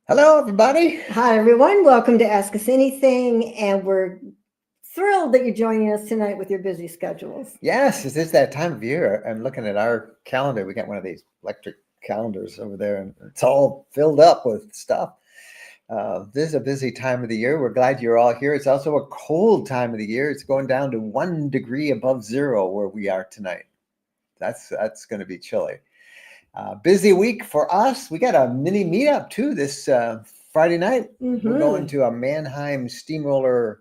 Hello, everybody. Hi, everyone. Welcome to Ask Us Anything. And we're thrilled that you're joining us tonight with your busy schedules. Yes, it is that time of year. I'm looking at our calendar. We got one of these electric calendars over there, and it's all filled up with stuff. This is a busy time of the year. We're glad you're all here. It's also a cold time of the year. It's going down to 1 degree above zero where we are tonight. That's going to be chilly. Busy week for us. We got a mini meetup too this Friday night. We're going to a Mannheim Steamroller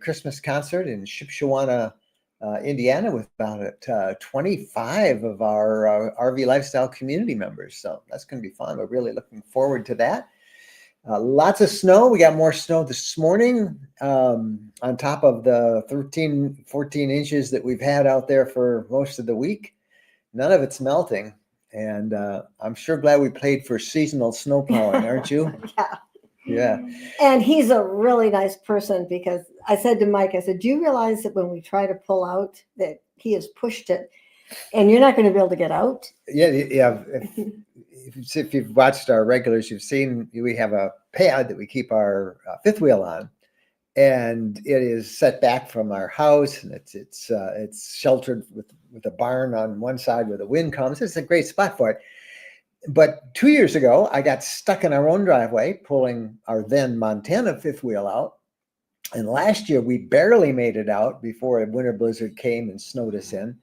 Christmas concert in Shipshewana, Indiana, with about 25 of our RV Lifestyle community members. So that's going to be fun. We're really looking forward to that. Lots of snow. We got more snow this morning on top of the 13, 14 inches that we've had out there for most of the week. None of it's melting. And I'm sure glad we played for seasonal snow plowing, aren't you? Yeah. Yeah. And he's a really nice person, because I said to Mike, I said, do you realize that when we try to pull out that he has pushed it and you're not going to be able to get out? Yeah. If you've watched our regulars, you've seen we have a pad that we keep our fifth wheel on, and it is set back from our house, and it's sheltered with a barn on one side where the wind comes. It's a great spot for it. But 2 years ago, I got stuck in our own driveway pulling our then Montana fifth wheel out. And last year, we barely made it out before a winter blizzard came and snowed us in.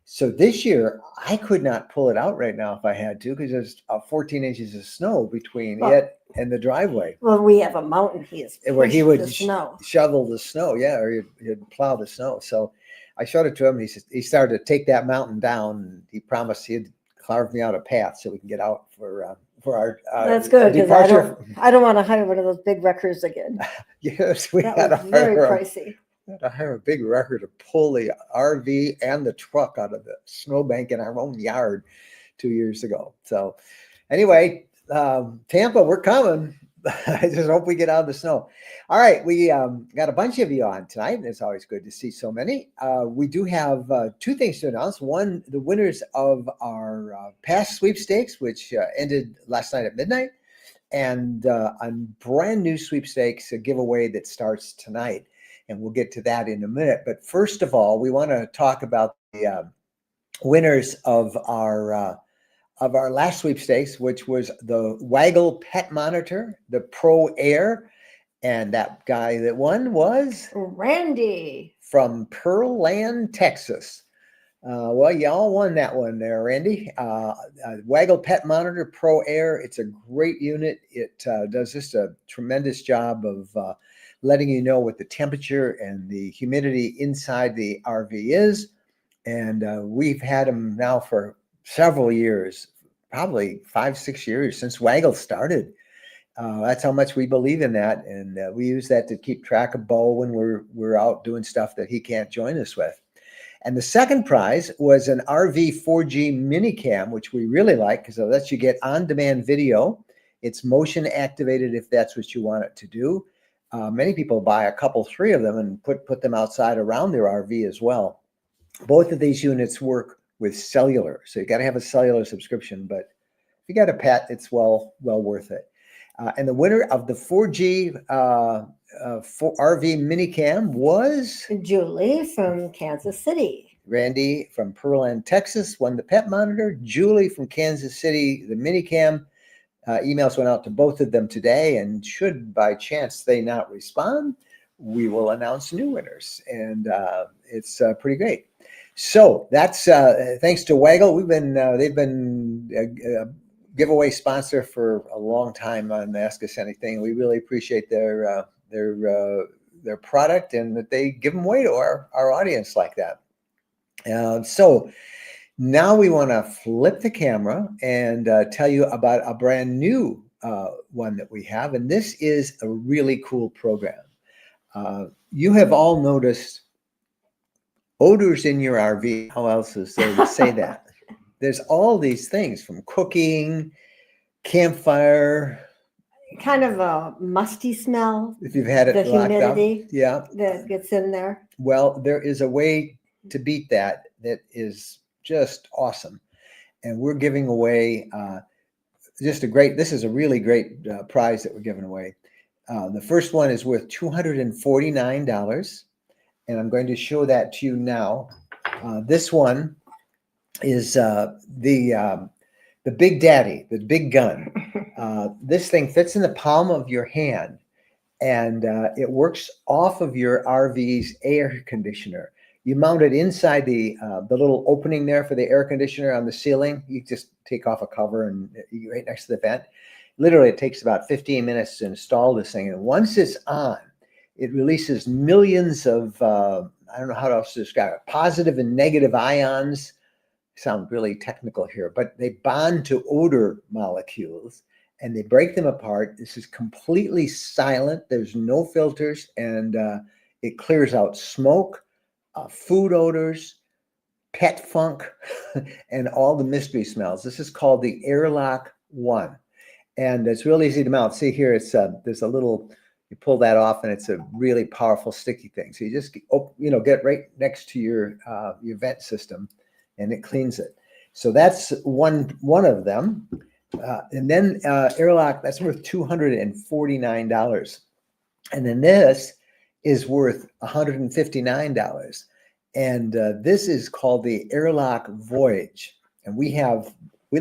So this year, I could not pull it out right now if I had to, because there's 14 inches of snow between it and the driveway. Well, we have a mountain. Where he would snow. shovel the snow, or he'd plow the snow. So I showed it to him. He started to take that mountain down, and he promised he'd carve me out a path so we can get out for our That's good, because I don't want to hire one of those big wreckers again. Yes, we that had was very pricey. To hire a big wrecker to pull the RV and the truck out of the snowbank in our own yard 2 years ago. So anyway, Tampa, we're coming. I just hope we get out of the snow. All right, we got a bunch of you on tonight, and it's always good to see so many. We do have two things to announce. One, the winners of our past sweepstakes, which ended last night at midnight, and a brand new sweepstakes, a giveaway that starts tonight. And we'll get to that in a minute. But first of all, we want to talk about the winners of our last sweepstakes, which was the Waggle Pet Monitor, the Pro Air, and that guy that won was Randy from Pearland, Texas. Well, y'all won that one there, Randy. Waggle Pet Monitor Pro Air. It's a great unit. It does just a tremendous job of letting you know what the temperature and the humidity inside the RV is. And we've had them now for several years, probably 5-6 years since Waggle started. That's how much we believe in that. And we use that to keep track of Bo when we're out doing stuff that he can't join us with. And the second prize was an RV 4G minicam, which we really like because it lets you get on-demand video. It's motion activated if that's what you want it to do. Many people buy a couple, 3 of them and put them outside around their RV as well. Both of these units work with cellular, so you got to have a cellular subscription. But if you got a pet, it's well worth it. And the winner of the 4G RV minicam was Julie from Kansas City. Randy from Pearland, Texas won the Pet Monitor. Julie from Kansas City, the minicam. Emails went out to both of them today, and should by chance they not respond, we will announce new winners, and it's pretty great. So that's thanks to Waggle. They've been a giveaway sponsor for a long time on Ask Us Anything. We really appreciate their product, and that they give them away to our audience like that. So now we want to flip the camera and tell you about a brand new one that we have. And this is a really cool program. You have all noticed odors in your RV. How else is there to say that? There's all these things, from cooking, campfire. Kind of a musty smell. If you've had it the locked humidity up. Yeah. That gets in there. Well, there is a way to beat that is just awesome. And we're giving away just this is a really great prize that we're giving away. The first one is worth $249, and I'm going to show that to you now. This one is the Big Daddy, the big gun. This thing fits in the palm of your hand, and it works off of your RV's air conditioner. You mount it inside the little opening there for the air conditioner on the ceiling. You just take off a cover and right next to the vent. Literally, it takes about 15 minutes to install this thing. And once it's on, it releases millions of, I don't know how else to describe it, positive and negative ions. Sound really technical here, but they bond to odor molecules and they break them apart. This is completely silent. There's no filters, and it clears out smoke, food odors, pet funk, and all the mystery smells. This is called the Airlock 1. And it's real easy to mount. See here, it's there's a little, you pull that off and it's a really powerful sticky thing. So you just, get right next to your vent system and it cleans it. So that's one of them. And then Airlock, that's worth $249. And then this is worth $159. And this is called the Airlock Voyage. And we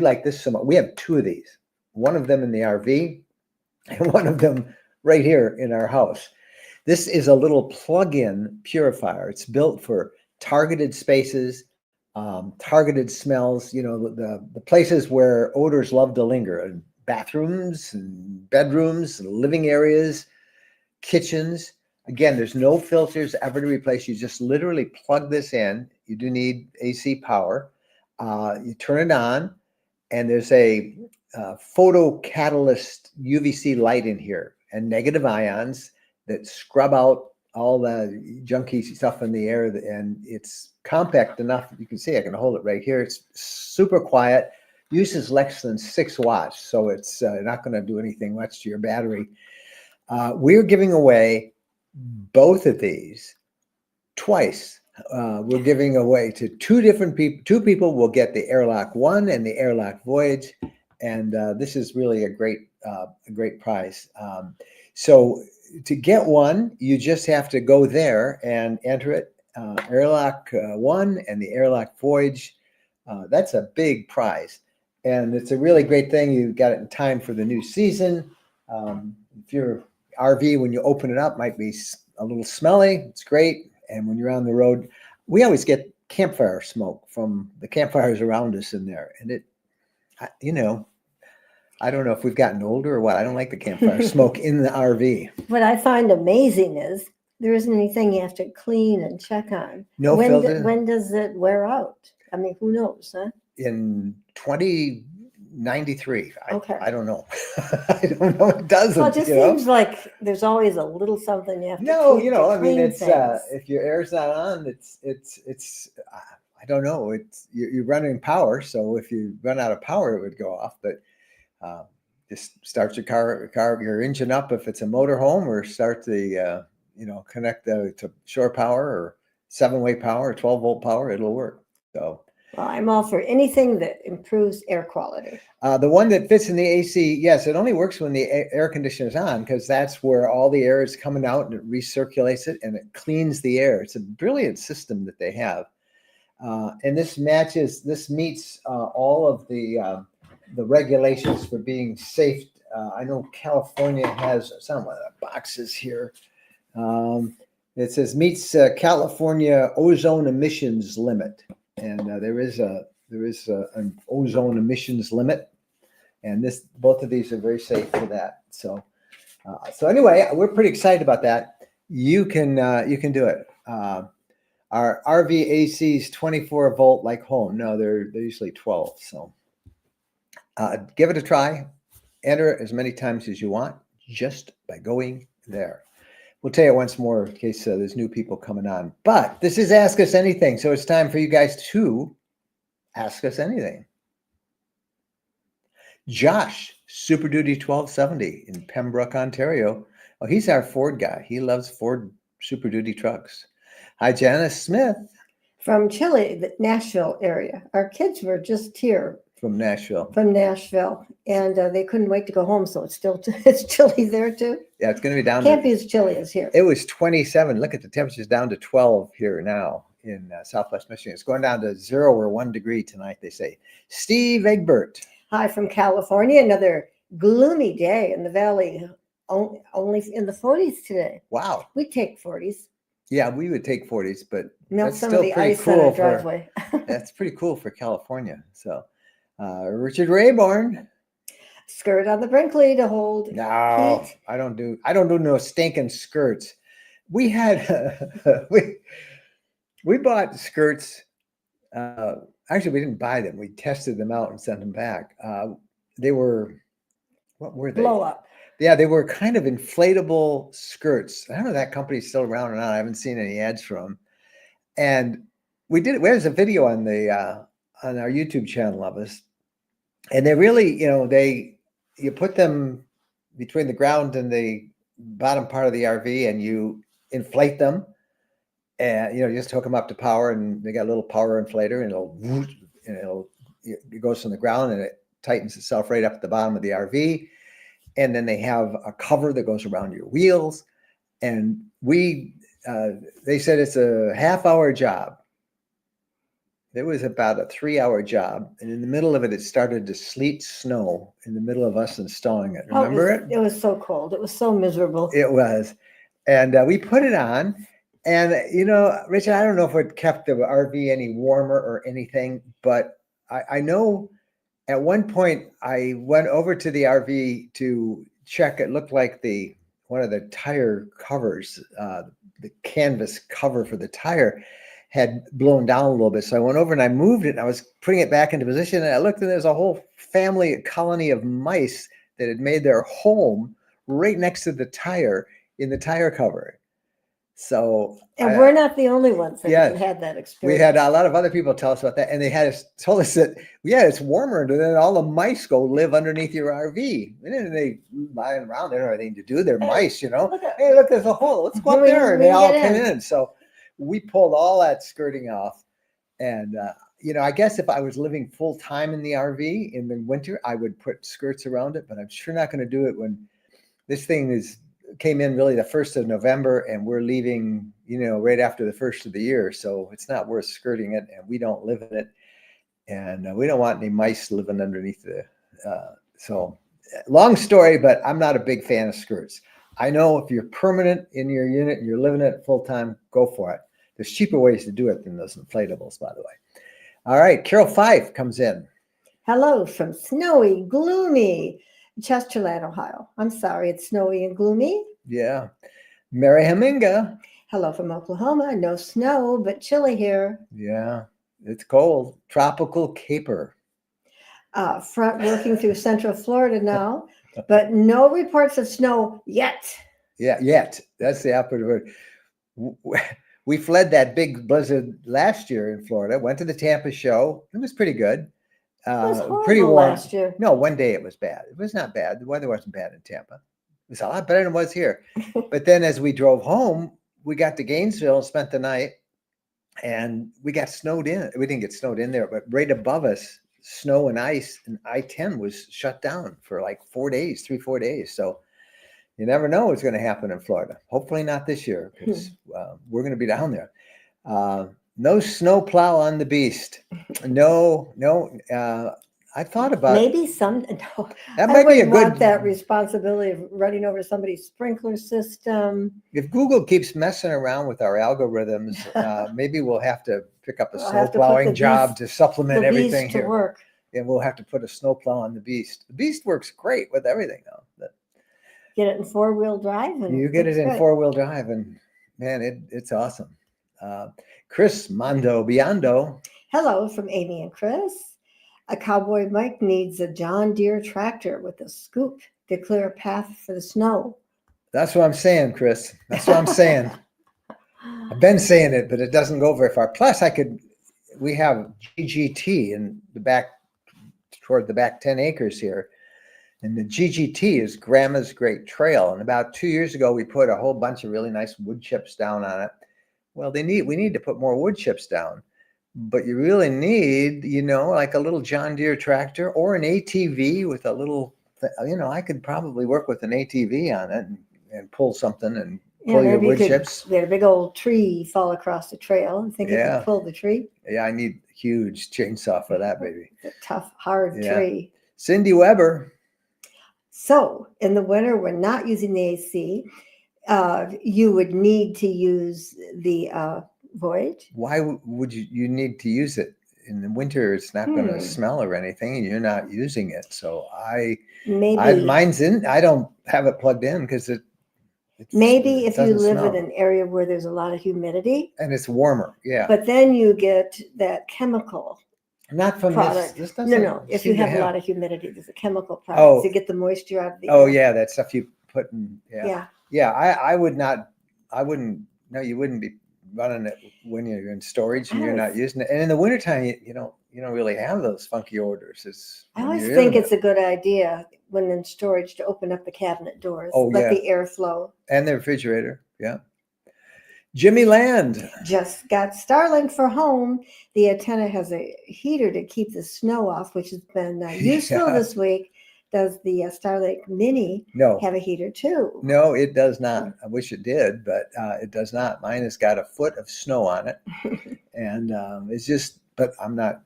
like this so much. We have two of these, one of them in the RV and one of them right here in our house. This is a little plug-in purifier. It's built for targeted spaces, targeted smells, the places where odors love to linger, bathrooms and bedrooms, and living areas, kitchens. Again, there's no filters ever to replace. You just literally plug this in. You do need AC power. You turn it on, and there's a photocatalyst UVC light in here and negative ions that scrub out all the junky stuff in the air. And it's compact enough. You can see I can hold it right here. It's super quiet, uses less than 6 watts. So it's not going to do anything much to your battery. We're giving away both of these twice. We're giving away to two different people. Two people will get the Airlock 1 and the Airlock Voyage, and this is really a great prize. So to get one, you just have to go there and enter it. Airlock 1 and the Airlock Voyage. That's a big prize, and it's a really great thing. You got it in time for the new season. If your RV, when you open it up, might be a little smelly. It's great. And when you're on the road, we always get campfire smoke from the campfires around us in there. And I don't know if we've gotten older or what. I don't like the campfire smoke in the RV. What I find amazing is there isn't anything you have to clean and check on. No filter. When does it wear out? I mean, who knows, huh? In 2093. Okay. I don't know. I don't know. It doesn't. Well, it just seems like there's always a little something you have to clean. No, I mean, it's if your air's not on, it's I don't know. You're running power, so if you run out of power, it would go off. But just start your your engine up if it's a motorhome, or start the connect to shore power or 7-way power or 12-volt power. It'll work. So. Well, I'm all for anything that improves air quality. The one that fits in the AC, yes, it only works when the air conditioner is on, because that's where all the air is coming out and it recirculates it and it cleans the air. It's a brilliant system that they have. And this meets all of the regulations for being safe. I know California has some of the boxes here. It says meets California ozone emissions limit. And there is an ozone emissions limit, and both of these are very safe for that. So anyway, we're pretty excited about that. You can do it. Our RV AC's 24 volt like home. No, they're usually 12. So give it a try. Enter as many times as you want just by going there. We'll tell you once more in case there's new people coming on. But this is Ask Us Anything, so it's time for you guys to ask us anything. Josh, Super Duty 1270 in Pembroke, Ontario. Oh, he's our Ford guy. He loves Ford Super Duty trucks. Hi, Janice Smith. From Chile, the Nashville area. Our kids were just here from Nashville. And they couldn't wait to go home. So it's still it's chilly there too. Yeah, it's going to be down. Can't be as chilly as here. It was 27. Look at the temperature's down to 12 here now in Southwest Michigan. It's going down to 0 or 1 degree tonight, they say. Steve Egbert. Hi from California. Another gloomy day in the valley. Only in the 40s today. Wow. We take 40s. Yeah, we would take 40s, but Melt that's some still of the pretty ice on cool our driveway. That's pretty cool for California. So, Richard Rayborn. Skirt on the Brinkley to hold No, heat. I don't do no stinking skirts. We had we bought skirts. Actually, we didn't buy them. We tested them out and sent them back. They were, what were they? Blow up. Yeah, they were kind of inflatable skirts. I don't know if that company's still around or not. I haven't seen any ads for them. And there's a video on on our YouTube channel of us. And they really, you put them between the ground and the bottom part of the RV and you inflate them. And, you just hook them up to power and they got a little power inflator and it goes from the ground and it tightens itself right up at the bottom of the RV. And then they have a cover that goes around your wheels. And they said it's a half-hour job. It was about a 3-hour job. And in the middle of it, it started to sleet snow in the middle of us installing it. Remember it? It was so cold. It was so miserable. It was. And we put it on. And, Richard, I don't know if it kept the RV any warmer or anything, but I know at one point I went over to the RV to check. It looked like one of the tire covers, the canvas cover for the tire had blown down a little bit. So I went over and I moved it and I was putting it back into position. And I looked and there's a whole a colony of mice that had made their home right next to the tire in the tire cover. So, and we're not the only ones that had that experience. We had a lot of other people tell us about that, and they told us that it's warmer, and then all the mice go live underneath your RV. And then they lying around, they don't have anything to do. They're mice, Hey, look, there's a hole. Let's go up there, and they all come in. So we pulled all that skirting off, and I guess if I was living full time in the RV in the winter, I would put skirts around it, but I'm sure not going to do it when this thing came in really the 1st of November and we're leaving, right after the 1st of the year. So it's not worth skirting it and we don't live in it and we don't want any mice living underneath so long story, but I'm not a big fan of skirts. I know if you're permanent in your unit and you're living it full time, go for it. There's cheaper ways to do it than those inflatables, by the way. All right. Carol Fife comes in. Hello from snowy, gloomy Chesterland, Ohio. I'm sorry, it's snowy and gloomy. Yeah. Mary Haminga. Hello from Oklahoma. No snow, but chilly here. Yeah, it's cold. Tropical caper. Front working through Central Florida now, but no reports of snow yet. Yeah, yet. That's the operative word. We fled that big blizzard last year in Florida. Went to the Tampa show. It was pretty good. It was horrible pretty warm last year. No, one day it was bad. It was not bad. The weather wasn't bad in Tampa. It was a lot better than it was here. But then as we drove home, we got to Gainesville and spent the night and we got snowed in. We didn't get snowed in there, but right above us, snow and ice, and I-10 was shut down for like 4 days, 3-4 days. So you never know what's going to happen in Florida. Hopefully not this year because we're going to be down there. No snow plow on the beast. No. I thought about maybe some. No, that might be a good. Want that responsibility of running over somebody's sprinkler system. If Google keeps messing around with our algorithms, maybe we'll have to pick up a snow plowing job to supplement everything here. Work. And we'll have to put a snow plow on the beast. The beast works great with everything, though. Get it in 4-wheel drive. And you get it in 4-wheel drive, and man, it's awesome. Chris Mondo Biondo. Hello from Amy and Chris. A Cowboy Mike needs a John Deere tractor with a scoop to clear a path for the snow. That's what I'm saying, Chris. That's what I'm saying. I've been saying it, but it doesn't go very far. Plus, we have GGT in the back, toward the back 10 acres here. And the GGT is Grandma's Great Trail. And about 2 years ago, we put a whole bunch of really nice wood chips down on it. Well, we need to put more wood chips down, but you really need, like a little John Deere tractor or an ATV with a little, I could probably work with an ATV on it and pull something and pull your maybe wood chips. We had a big old tree fall across the trail. I think you could pull the tree. Yeah, I need a huge chainsaw for that, baby. It's a tough, hard tree. Cindy Weber. So in the winter, we're not using the AC. You would need to use the Voyage. Why would you need to use it? In the winter, it's not going to smell or anything, and you're not using it. So mine's in. I don't have it plugged in because maybe if you live in an area where there's a lot of humidity and it's warmer, but then you get that chemical. Not from product. This doesn't. No. If you have a lot of humidity, there's a chemical product to get the moisture out of the air. Oh yeah, that stuff you put in. Yeah. I would not. I wouldn't. No, you wouldn't be running it when you're in storage and you're not using it. And in the wintertime, you don't really have those funky odors. I always think it's a good idea when in storage to open up the cabinet doors, let the air flow. And the refrigerator, yeah. Jimmy Land just got Starlink for home. The antenna has a heater to keep the snow off, which has been useful this week. Does the Starlink Mini have a heater too? No, it does not. I wish it did, but it does not. Mine has got a foot of snow on it, and it's just. But I'm not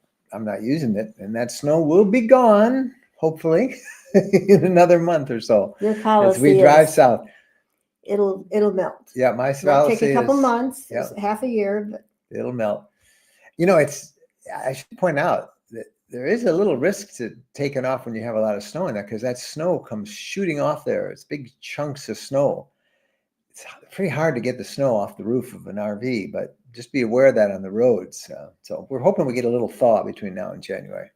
using it, and that snow will be gone hopefully in another month or so. Your policy as we drive south. It'll melt. Yeah, my policy take a couple months, half a year, but it'll melt. I should point out that there is a little risk to taking off when you have a lot of snow in there, because that snow comes shooting off there. It's big chunks of snow. It's pretty hard to get the snow off the roof of an RV, but just be aware of that on the roads. So we're hoping we get a little thaw between now and January.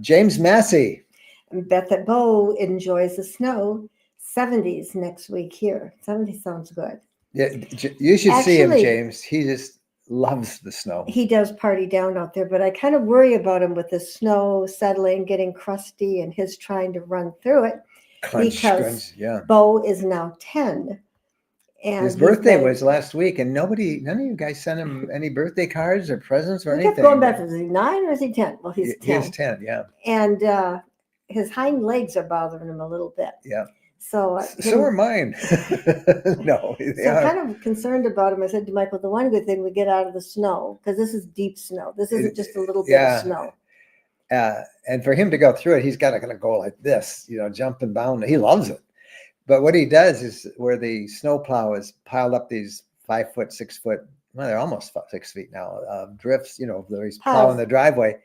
James Massey. I bet that Bo enjoys the snow. 70s next week here. 70 sounds good. Yeah, you should see him, James. He just loves the snow. He does party down out there, but I kind of worry about him with the snow settling, getting crusty, and his trying to run through it. Because Bo is now 10. And his birthday was last week, and none of you guys sent him any birthday cards or presents or anything. Kept going back. Is he 9 or is he 10? Well, he's 10. He's 10, yeah. And his hind legs are bothering him a little bit. Yeah. So are mine. No. I'm kind of concerned about him. I said to Michael, the one good thing we get out of the snow, because this is deep snow. This isn't just a little bit of snow. And for him to go through it, he's got to go like this, jump and bound. He loves it. But what he does is where the snow plow is piled up these 5 foot, 6 foot, well, they're almost 6 feet now, drifts, where he's plowing the driveway.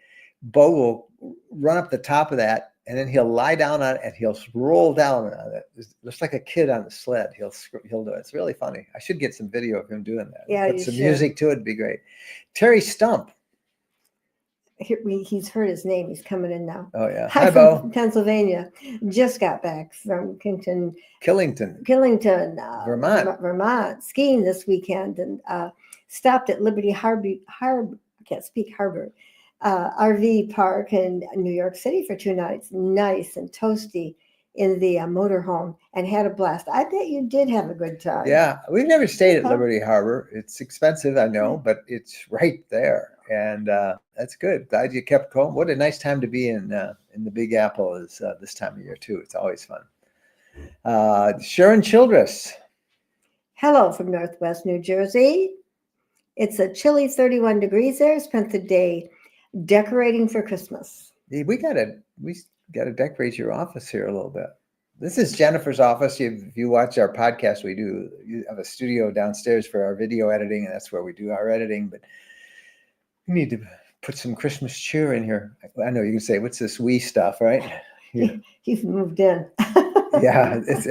Bo will run up the top of that, and then he'll lie down on it and he'll roll down on it. It looks like a kid on the sled. He'll do it. It's really funny. I should get some video of him doing that. Yeah, put some music to it. It'd be great. Terry Stump. He's heard his name. He's coming in now. Oh yeah. Hi, Bo. Pennsylvania. Just got back from Killington, Vermont, skiing this weekend, and stopped at Liberty Harbor. I can't speak Harbor. RV park in New York City for 2 nights, nice and toasty in the motorhome, and had a blast. I bet you did have a good time. Yeah, we've never stayed at Liberty Harbor. It's expensive, I know, but it's right there, and that's good. Glad you kept going. What a nice time to be in the Big Apple is this time of year too. It's always fun. Sharon Childress. Hello from Northwest New Jersey. It's a chilly 31 degrees there. Spent the day decorating for Christmas. We gotta decorate your office here a little bit. This is Jennifer's office. If you watch our podcast, you have a studio downstairs for our video editing, and that's where we do our editing. But we need to put some Christmas cheer in here. I know you can say, "What's this wee stuff?" Right? You've moved in. Yeah, it's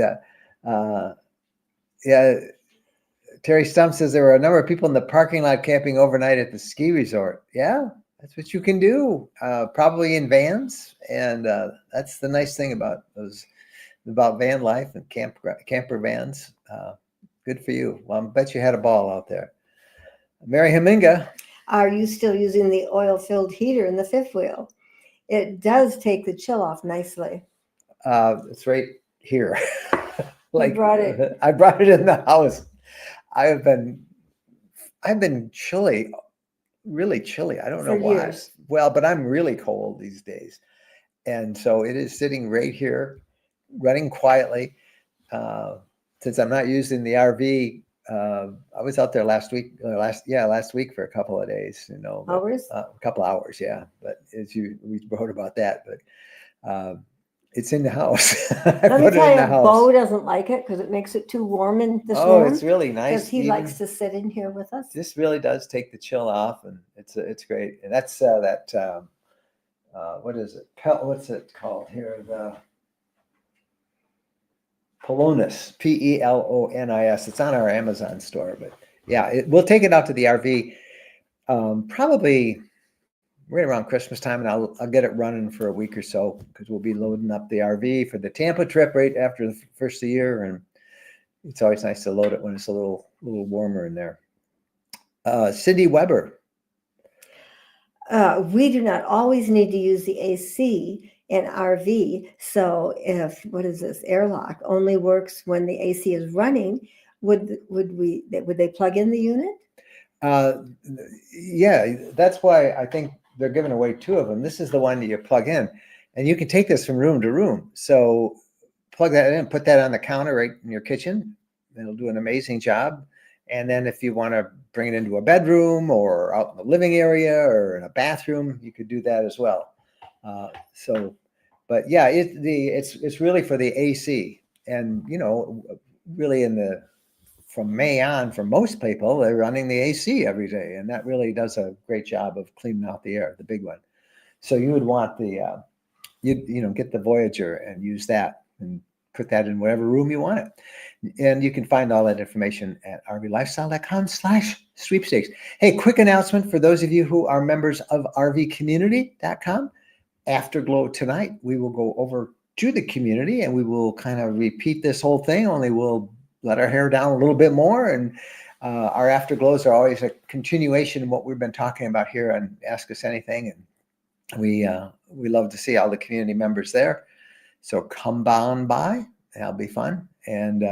yeah. Terry Stump says there were a number of people in the parking lot camping overnight at the ski resort. Yeah. That's what you can do, probably in vans, and that's the nice thing about van life and camper vans. Good for you. Well, I bet you had a ball out there. Mary Haminga. Are you still using the oil-filled heater in the fifth wheel? It does take the chill off nicely. It's right here. I brought it. I brought it in the house. I've been chilly really chilly. I don't For know why. years. Well, but I'm really cold these days. And so it is sitting right here, running quietly. Since I'm not using the RV, I was out there last week, last week for a couple of days, Hours? a couple hours, yeah. But we wrote about that, but it's in the house. I Let me put it tell in the you, house. Bo doesn't like it because it makes it too warm in this Oh, room. it's really Because nice. he likes to sit in here with us. This really does take the chill off, and it's great. And that's what is it? What's it called here? The Pelonis, Pelonis. It's on our Amazon store, but yeah, we'll take it out to the RV probably right around Christmas time, and I'll get it running for a week or so because we'll be loading up the RV for the Tampa trip right after the first of the year, and it's always nice to load it when it's a little warmer in there. Cindy Weber. We do not always need to use the AC in RV. So if, what is this, airlock only works when the AC is running, would they plug in the unit? Yeah, that's why I think they're giving away two of them. This is the one that you plug in, and you can take this from room to room. So plug that in, put that on the counter right in your kitchen. It'll do an amazing job. And then if you want to bring it into a bedroom or out in the living area or in a bathroom, you could do that as well. But yeah, it's really for the AC, and really from May on, for most people, they're running the AC every day, and that really does a great job of cleaning out the air, the big one. So you would want get the Voyager and use that and put that in whatever room you want it. And you can find all that information at rvlifestyle.com/sweepstakes. Hey, quick announcement for those of you who are members of RVCommunity.com. Afterglow tonight, we will go over to the community and we will kind of repeat this whole thing, only we'll let our hair down a little bit more. And our afterglows are always a continuation of what we've been talking about here on Ask Us Anything. And we love to see all the community members there. So come on by. That'll be fun. And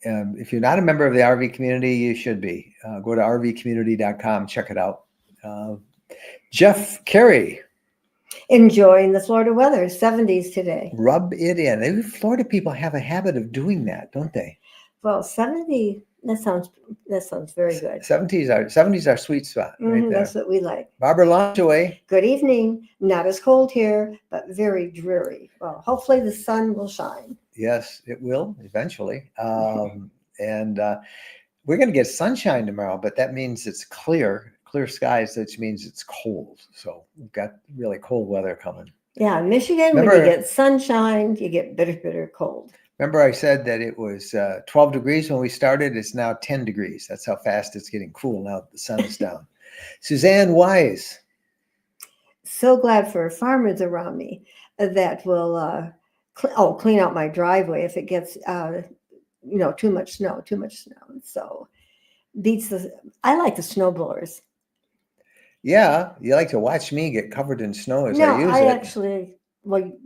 if you're not a member of the RV community, you should be. Go to RVCommunity.com, check it out. Jeff Carey. Enjoying the Florida weather, 70s today. Rub it in. Florida people have a habit of doing that, don't they? Well, 70, that sounds very good. 70s are sweet spot right there. That's what we like. Barbara Launchaway. Good evening. Not as cold here, but very dreary. Well, hopefully the sun will shine. Yes, it will eventually. And we're going to get sunshine tomorrow, but that means it's clear skies, which means it's cold. So we've got really cold weather coming. Yeah, in Michigan, when you get sunshine, you get bitter cold. Remember I said that it was 12 degrees when we started. It's now 10 degrees. That's how fast it's getting cool now that the sun is down. Suzanne Wise. So glad for farmers around me that will clean out my driveway if it gets too much snow. So I like the snow blowers. Yeah, you like to watch me get covered in snow as I use it. Actually,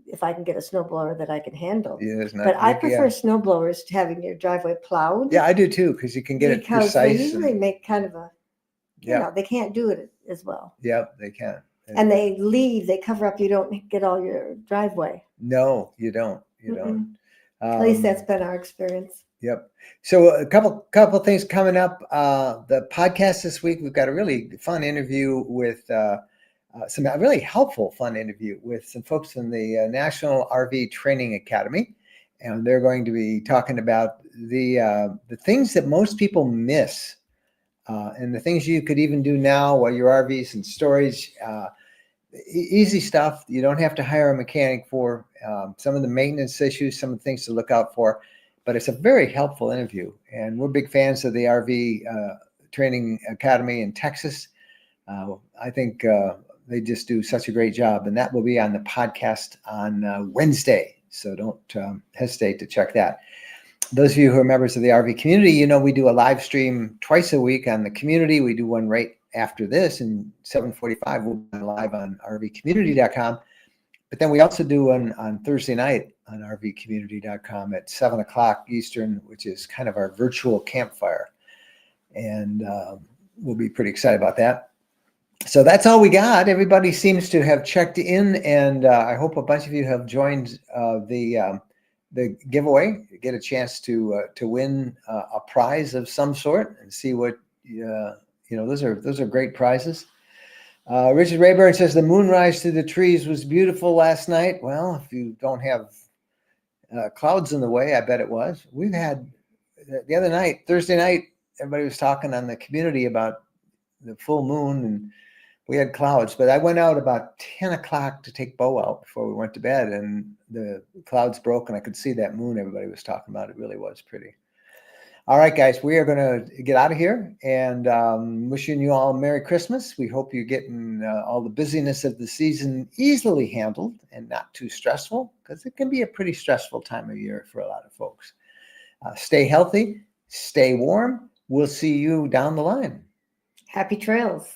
if I can get a snow blower that I can handle. Yeah, but I prefer snow blowers to having your driveway plowed. Yeah, I do too, because you can get it precise. Because they usually make kind of a, they can't do it as well. Yep, they can. And they cover up, you don't get all your driveway. No, you don't. You don't. At least that's been our experience. Yep. So a couple things coming up. The podcast this week, we've got a really fun interview with some really helpful fun interview with some folks in the National RV Training Academy, and they're going to be talking about the things that most people miss, and the things you could even do now while your RV's in storage. Easy stuff. You don't have to hire a mechanic for some of the maintenance issues, some of the things to look out for. But it's a very helpful interview, and we're big fans of the RV Training Academy in Texas. I think they just do such a great job, and that will be on the podcast on Wednesday. So don't hesitate to check that. Those of you who are members of the RV community, we do a live stream twice a week on the community. We do one right after this, and 7:45 we'll be live on RVCommunity.com. But then we also do one on Thursday night on RVCommunity.com at 7 o'clock Eastern, which is kind of our virtual campfire. And we'll be pretty excited about that. So that's all we got. Everybody seems to have checked in, and I hope a bunch of you have joined the giveaway. Get a chance to win a prize of some sort and see what those are great prizes. Richard Rayburn says the moonrise through the trees was beautiful last night. Well, if you don't have clouds in the way, I bet it was. We've had the other night, Thursday night, everybody was talking on the community about the full moon, and we had clouds, but I went out about 10 o'clock to take Bo out before we went to bed, and the clouds broke and I could see that moon everybody was talking about. It really was pretty. All right, guys, we are going to get out of here, and wishing you all a Merry Christmas. We hope you're getting all the busyness of the season easily handled and not too stressful, because it can be a pretty stressful time of year for a lot of folks. Stay healthy, stay warm. We'll see you down the line. Happy trails.